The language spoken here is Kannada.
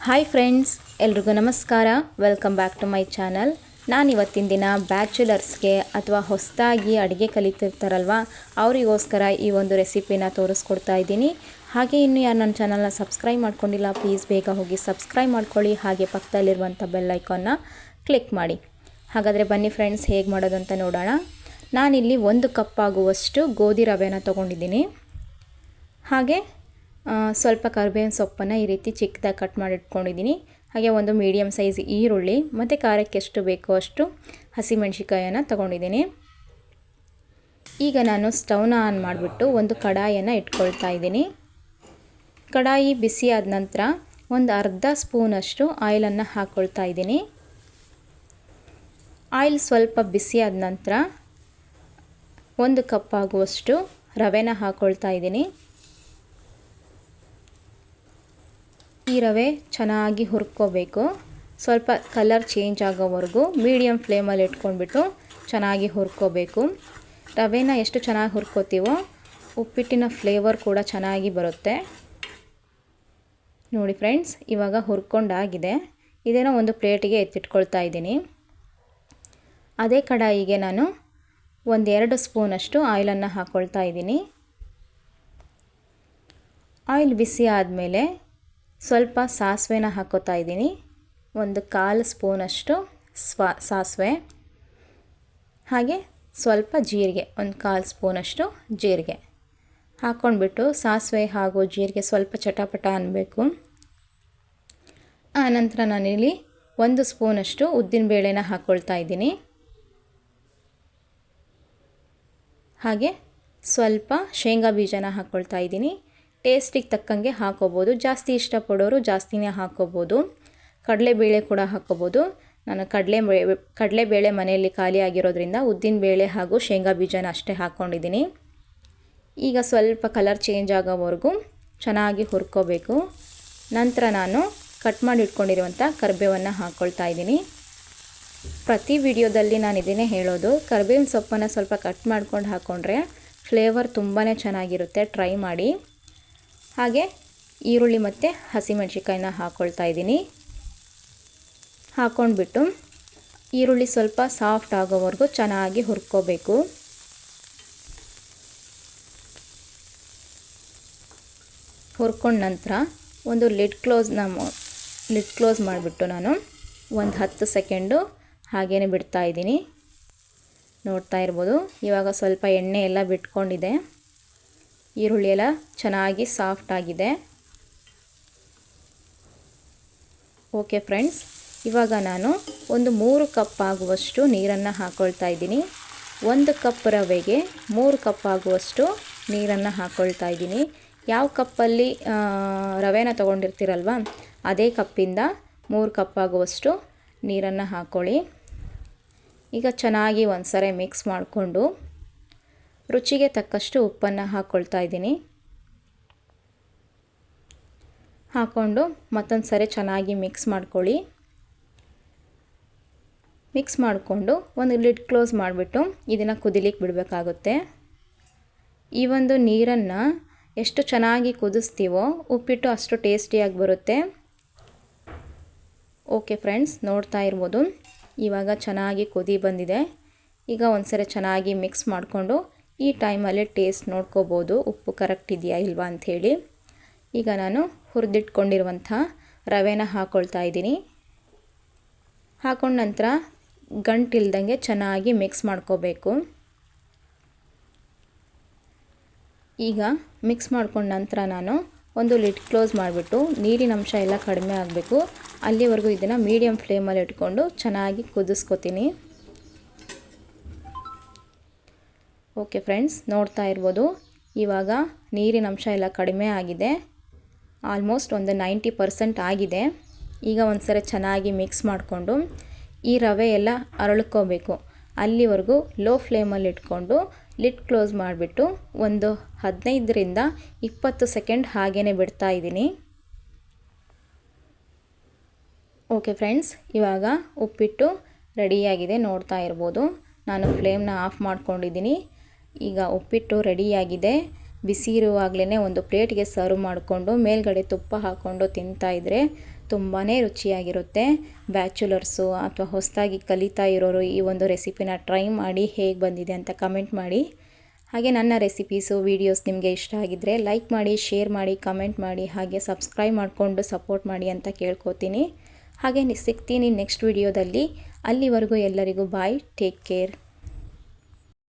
ಹಾಯ್ ಫ್ರೆಂಡ್ಸ್, ಎಲ್ರಿಗೂ ನಮಸ್ಕಾರ. Welcome back to my channel. ನಾನಿವತ್ತಿನ ದಿನ ಬ್ಯಾಚುಲರ್ಸ್ಗೆ ಅಥವಾ ಹೊಸದಾಗಿ ಅಡುಗೆ ಕಲಿತಿರ್ತಾರಲ್ವ ಅವರಿಗೋಸ್ಕರ ಈ ಒಂದು ರೆಸಿಪಿನ ತೋರಿಸ್ಕೊಡ್ತಾ ಇದ್ದೀನಿ. ಹಾಗೆ ಇನ್ನೂ ಯಾರು ನನ್ನ ಚಾನಲ್ನ ಸಬ್ಸ್ಕ್ರೈಬ್ ಮಾಡ್ಕೊಂಡಿಲ್ಲ, ಪ್ಲೀಸ್ ಬೇಗ ಹೋಗಿ ಸಬ್ಸ್ಕ್ರೈಬ್ ಮಾಡ್ಕೊಳ್ಳಿ. ಹಾಗೆ ಪಕ್ಕದಲ್ಲಿರುವಂಥ ಬೆಲ್ ಐಕಾನ್ನ ಕ್ಲಿಕ್ ಮಾಡಿ. ಹಾಗಾದರೆ ಬನ್ನಿ ಫ್ರೆಂಡ್ಸ್, ಹೇಗೆ ಮಾಡೋದು ಅಂತ ನೋಡೋಣ. ನಾನಿಲ್ಲಿ 1 ಕಪ್ ಆಗುವಷ್ಟು ಗೋಧಿ ರವೆನ ತೊಗೊಂಡಿದ್ದೀನಿ. ಹಾಗೆ ಸ್ವಲ್ಪ ಕರಿಬೇವಿನ ಸೊಪ್ಪನ್ನು ಈ ರೀತಿ ಚಿಕ್ಕದಾಗಿ ಕಟ್ ಮಾಡಿ ಇಟ್ಕೊಂಡಿದ್ದೀನಿ. ಹಾಗೆ ಒಂದು ಮೀಡಿಯಮ್ ಸೈಜ್ ಈರುಳ್ಳಿ ಮತ್ತು ಖಾರಕ್ಕೆ ಎಷ್ಟು ಬೇಕೋ ಅಷ್ಟು ಹಸಿಮೆಣಸಿಕಾಯನ್ನು ತೊಗೊಂಡಿದ್ದೀನಿ. ಈಗ ನಾನು ಸ್ಟವ್ನ ಆನ್ ಮಾಡಿಬಿಟ್ಟು ಒಂದು ಕಡಾಯಿಯನ್ನು ಇಟ್ಕೊಳ್ತಾ ಇದ್ದೀನಿ. ಕಡಾಯಿ ಬಿಸಿ ಆದ ನಂತರ ಒಂದು ಅರ್ಧ ಸ್ಪೂನಷ್ಟು ಆಯಿಲನ್ನು ಹಾಕ್ಕೊಳ್ತಾ ಇದ್ದೀನಿ. ಆಯಿಲ್ ಸ್ವಲ್ಪ ಬಿಸಿ ಆದ ನಂತರ 1 ಕಪ್ ಆಗುವಷ್ಟು ರವೆನ ಹಾಕ್ಕೊಳ್ತಾ ಇದ್ದೀನಿ. ಈ ರವೆ ಚೆನ್ನಾಗಿ ಹುರ್ಕೋಬೇಕು. ಸ್ವಲ್ಪ ಕಲರ್ ಚೇಂಜ್ ಆಗೋವರೆಗೂ ಮೀಡಿಯಮ್ ಫ್ಲೇಮಲ್ಲಿ ಇಟ್ಕೊಂಡ್ಬಿಟ್ಟು ಚೆನ್ನಾಗಿ ಹುರ್ಕೋಬೇಕು. ರವೆನ ಎಷ್ಟು ಚೆನ್ನಾಗಿ ಹುರ್ಕೋತೀವೋ ಉಪ್ಪಿಟ್ಟಿನ ಫ್ಲೇವರ್ ಕೂಡ ಚೆನ್ನಾಗಿ ಬರುತ್ತೆ. ನೋಡಿ ಫ್ರೆಂಡ್ಸ್, ಇವಾಗ ಹುರ್ಕೊಂಡಾಗಿದೆ. ಇದನ್ನು ಒಂದು ಪ್ಲೇಟಿಗೆ ಎತ್ತಿಟ್ಕೊಳ್ತಾ ಇದ್ದೀನಿ. ಅದೇ ಕಡಾಯಿಗೆ ನಾನು 1-2 ಸ್ಪೂನಷ್ಟು ಆಯಿಲನ್ನು ಹಾಕ್ಕೊಳ್ತಾ ಇದ್ದೀನಿ. ಆಯಿಲ್ ಬಿಸಿ ಆದಮೇಲೆ ಸ್ವಲ್ಪ ಸಾಸಿವೆನ ಹಾಕ್ಕೋತಾ ಇದ್ದೀನಿ. 1/4 ಸ್ಪೂನಷ್ಟು ಸಾಸಿವೆ, ಹಾಗೆ ಸ್ವಲ್ಪ ಜೀರಿಗೆ, 1/4 ಸ್ಪೂನಷ್ಟು ಜೀರಿಗೆ ಹಾಕ್ಕೊಂಡ್ಬಿಟ್ಟು ಸಾಸಿವೆ ಹಾಗೂ ಜೀರಿಗೆ ಸ್ವಲ್ಪ ಚಟಪಟ ಅನ್ನಬೇಕು. ಆನಂತರ ನಾನಿಲ್ಲಿ 1 ಸ್ಪೂನಷ್ಟು ಉದ್ದಿನಬೇಳೆನ ಹಾಕ್ಕೊಳ್ತಾ ಇದ್ದೀನಿ. ಹಾಗೆ ಸ್ವಲ್ಪ ಶೇಂಗಾ ಬೀಜನ ಹಾಕ್ಕೊಳ್ತಾ ಇದ್ದೀನಿ. ಟೇಸ್ಟಿಗೆ ತಕ್ಕಂಗೆ ಹಾಕೋಬೋದು. ಜಾಸ್ತಿ ಇಷ್ಟಪಡೋರು ಜಾಸ್ತಿನೇ ಹಾಕ್ಕೋಬೋದು. ಕಡಲೆಬೇಳೆ ಕೂಡ ಹಾಕ್ಕೋಬೋದು. ನಾನು ಕಡಲೆಬೇಳೆ ಮನೆಯಲ್ಲಿ ಖಾಲಿ ಆಗಿರೋದ್ರಿಂದ ಉದ್ದಿನಬೇಳೆ ಹಾಗೂ ಶೇಂಗಾ ಬೀಜನ ಅಷ್ಟೇ ಹಾಕ್ಕೊಂಡಿದ್ದೀನಿ. ಈಗ ಸ್ವಲ್ಪ ಕಲರ್ ಚೇಂಜ್ ಆಗೋವರೆಗೂ ಚೆನ್ನಾಗಿ ಹುರ್ಕೋಬೇಕು. ನಂತರ ನಾನು ಕಟ್ ಮಾಡಿ ಇಟ್ಕೊಂಡಿರುವಂಥ ಕರಿಬೇವನ್ನು ಹಾಕ್ಕೊಳ್ತಾ ಇದ್ದೀನಿ. ಪ್ರತಿ ವಿಡಿಯೋದಲ್ಲಿ ನಾನು ಇದನ್ನೇ ಹೇಳೋದು, ಕರಿಬೇವಿನ ಸೊಪ್ಪನ್ನು ಸ್ವಲ್ಪ ಕಟ್ ಮಾಡ್ಕೊಂಡು ಹಾಕ್ಕೊಂಡ್ರೆ ಫ್ಲೇವರ್ ತುಂಬಾ ಚೆನ್ನಾಗಿರುತ್ತೆ. ಟ್ರೈ ಮಾಡಿ. ಹಾಗೆ ಈರುಳ್ಳಿ ಮತ್ತು ಹಸಿಮೆಣಸಿಕಾಯಿನ ಹಾಕ್ಕೊಳ್ತಾ ಇದ್ದೀನಿ. ಹಾಕ್ಕೊಂಡ್ಬಿಟ್ಟು ಈರುಳ್ಳಿ ಸ್ವಲ್ಪ ಸಾಫ್ಟ್ ಆಗೋವರೆಗೂ ಚೆನ್ನಾಗಿ ಹುರ್ಕೋಬೇಕು. ಹುರ್ಕೊಂಡ ನಂತರ ಒಂದು ಲಿಡ್ ಕ್ಲೋಸ್ ಮಾಡಿಬಿಟ್ಟು ನಾನು ಒಂದು 10 ಸೆಕೆಂಡು ಹಾಗೇ ಬಿಡ್ತಾ ಇದ್ದೀನಿ. ನೋಡ್ತಾ ಇರ್ಬೋದು, ಇವಾಗ ಸ್ವಲ್ಪ ಎಣ್ಣೆ ಎಲ್ಲ ಬಿಟ್ಕೊಂಡಿದೆ. ಈರುಳ್ಳಿ ಎಲ್ಲ ಚೆನ್ನಾಗಿ ಸಾಫ್ಟ್ ಆಗಿದೆ. ಓಕೆ ಫ್ರೆಂಡ್ಸ್, ಇವಾಗ ನಾನು ಒಂದು 3 ಕಪ್ ಆಗುವಷ್ಟು ನೀರನ್ನು ಹಾಕ್ಕೊಳ್ತಾ ಇದ್ದೀನಿ. 1 ಕಪ್ ರವೆಗೆ 3 ಕಪ್ ಆಗುವಷ್ಟು ನೀರನ್ನು ಹಾಕ್ಕೊಳ್ತಾ ಇದ್ದೀನಿ. ಯಾವ ಕಪ್ಪಲ್ಲಿ ರವೆನ ತೊಗೊಂಡಿರ್ತೀರಲ್ವ ಅದೇ ಕಪ್ಪಿಂದ 3 ಕಪ್ ಆಗುವಷ್ಟು ನೀರನ್ನು ಹಾಕ್ಕೊಳ್ಳಿ. ಈಗ ಚೆನ್ನಾಗಿ ಒಂದ್ಸರಿ ಮಿಕ್ಸ್ ಮಾಡಿಕೊಂಡು ರುಚಿಗೆ ತಕ್ಕಷ್ಟು ಉಪ್ಪನ್ನು ಹಾಕ್ಕೊಳ್ತಾ ಇದ್ದೀನಿ. ಹಾಕ್ಕೊಂಡು ಮತ್ತೊಂದು ಸರಿ ಚೆನ್ನಾಗಿ ಮಿಕ್ಸ್ ಮಾಡ್ಕೊಳ್ಳಿ. ಮಿಕ್ಸ್ ಮಾಡಿಕೊಂಡು ಒಂದು ಲಿಡ್ ಕ್ಲೋಸ್ ಮಾಡಿಬಿಟ್ಟು ಇದನ್ನು ಕುದಿಲಿಕ್ಕೆ ಬಿಡಬೇಕಾಗುತ್ತೆ. ಈ ಒಂದು ನೀರನ್ನು ಎಷ್ಟು ಚೆನ್ನಾಗಿ ಕುದಿಸ್ತೀವೋ ಉಪ್ಪಿಟ್ಟು ಅಷ್ಟು ಟೇಸ್ಟಿಯಾಗಿ ಬರುತ್ತೆ. ಓಕೆ ಫ್ರೆಂಡ್ಸ್, ನೋಡ್ತಾ ಇರ್ಬೋದು, ಇವಾಗ ಚೆನ್ನಾಗಿ ಕುದಿ ಬಂದಿದೆ. ಈಗ ಒಂದ್ಸರಿ ಚೆನ್ನಾಗಿ ಮಿಕ್ಸ್ ಮಾಡಿಕೊಂಡು ಈ ಟೈಮಲ್ಲಿ ಟೇಸ್ಟ್ ನೋಡ್ಕೋಬೋದು, ಉಪ್ಪು ಕರೆಕ್ಟ್ ಇದೆಯಾ ಇಲ್ವಾ ಅಂಥೇಳಿ. ಈಗ ನಾನು ಹುರಿದಿಟ್ಕೊಂಡಿರುವಂಥ ರವೆನ ಹಾಕ್ಕೊಳ್ತಾ ಇದ್ದೀನಿ. ಹಾಕೊಂಡ ನಂತರ ಗಂಟಿಲ್ದಂಗೆ ಚೆನ್ನಾಗಿ ಮಿಕ್ಸ್ ಮಾಡ್ಕೋಬೇಕು. ಈಗ ಮಿಕ್ಸ್ ಮಾಡ್ಕೊಂಡ ನಂತರ ನಾನು ಒಂದು ಲಿಡ್ ಕ್ಲೋಸ್ ಮಾಡಿಬಿಟ್ಟು ನೀರಿನ ಅಂಶ ಎಲ್ಲ ಕಡಿಮೆ ಆಗಬೇಕು ಅಲ್ಲಿವರೆಗೂ ಇದನ್ನು ಮೀಡಿಯಮ್ ಫ್ಲೇಮಲ್ಲಿ ಇಟ್ಕೊಂಡು ಚೆನ್ನಾಗಿ ಕುದಿಸ್ಕೊತೀನಿ. ಓಕೆ ಫ್ರೆಂಡ್ಸ್, ನೋಡ್ತಾ ಇರ್ಬೋದು, ಇವಾಗ ನೀರಿನ ಅಂಶ ಎಲ್ಲ ಕಡಿಮೆ ಆಗಿದೆ. ಆಲ್ಮೋಸ್ಟ್ ಒಂದು 90% ಆಗಿದೆ. ಈಗ ಒಂದ್ಸರಿ ಚೆನ್ನಾಗಿ ಮಿಕ್ಸ್ ಮಾಡಿಕೊಂಡು ಈ ರವೆ ಎಲ್ಲ ಅರಳ್ಕೋಬೇಕು. ಅಲ್ಲಿವರೆಗೂ ಲೋ ಫ್ಲೇಮಲ್ಲಿ ಇಟ್ಕೊಂಡು ಲಿಡ್ ಕ್ಲೋಸ್ ಮಾಡಿಬಿಟ್ಟು ಒಂದು 15ರಿಂದ 20 ಸೆಕೆಂಡ್ ಹಾಗೇ ಬಿಡ್ತಾ ಇದ್ದೀನಿ. ಓಕೆ ಫ್ರೆಂಡ್ಸ್, ಇವಾಗ ಉಪ್ಪಿಟ್ಟು ರೆಡಿಯಾಗಿದೆ. ನೋಡ್ತಾ ಇರ್ಬೋದು, ನಾನು ಫ್ಲೇಮ್ನ ಆಫ್ ಮಾಡ್ಕೊಂಡಿದ್ದೀನಿ. ಈಗ ಉಪ್ಪಿಟ್ಟು ರೆಡಿಯಾಗಿದೆ. ಬಿಸಿ ಇರುವಾಗಲೇ ಒಂದು ಪ್ಲೇಟ್ಗೆ ಸರ್ವ್ ಮಾಡಿಕೊಂಡು ಮೇಲ್ಗಡೆ ತುಪ್ಪ ಹಾಕ್ಕೊಂಡು ತಿಂತಾಯಿದ್ರೆ ತುಂಬಾ ರುಚಿಯಾಗಿರುತ್ತೆ. ಬ್ಯಾಚುಲರ್ಸು ಅಥವಾ ಹೊಸದಾಗಿ ಕಲಿತಾ ಇರೋರು ಈ ಒಂದು ರೆಸಿಪಿನ ಟ್ರೈ ಮಾಡಿ ಹೇಗೆ ಬಂದಿದೆ ಅಂತ ಕಮೆಂಟ್ ಮಾಡಿ. ಹಾಗೆ ನನ್ನ ರೆಸಿಪೀಸು ವೀಡಿಯೋಸ್ ನಿಮಗೆ ಇಷ್ಟ ಆಗಿದ್ದರೆ ಲೈಕ್ ಮಾಡಿ, ಶೇರ್ ಮಾಡಿ, ಕಮೆಂಟ್ ಮಾಡಿ, ಹಾಗೆ ಸಬ್ಸ್ಕ್ರೈಬ್ ಮಾಡಿಕೊಂಡು ಸಪೋರ್ಟ್ ಮಾಡಿ ಅಂತ ಕೇಳ್ಕೊತೀನಿ. ಹಾಗೆ ಸಿಗ್ತೀನಿ ನೆಕ್ಸ್ಟ್ ವಿಡಿಯೋದಲ್ಲಿ. ಅಲ್ಲಿವರೆಗೂ ಎಲ್ಲರಿಗೂ ಬಾಯ್, ಟೇಕ್ ಕೇರ್.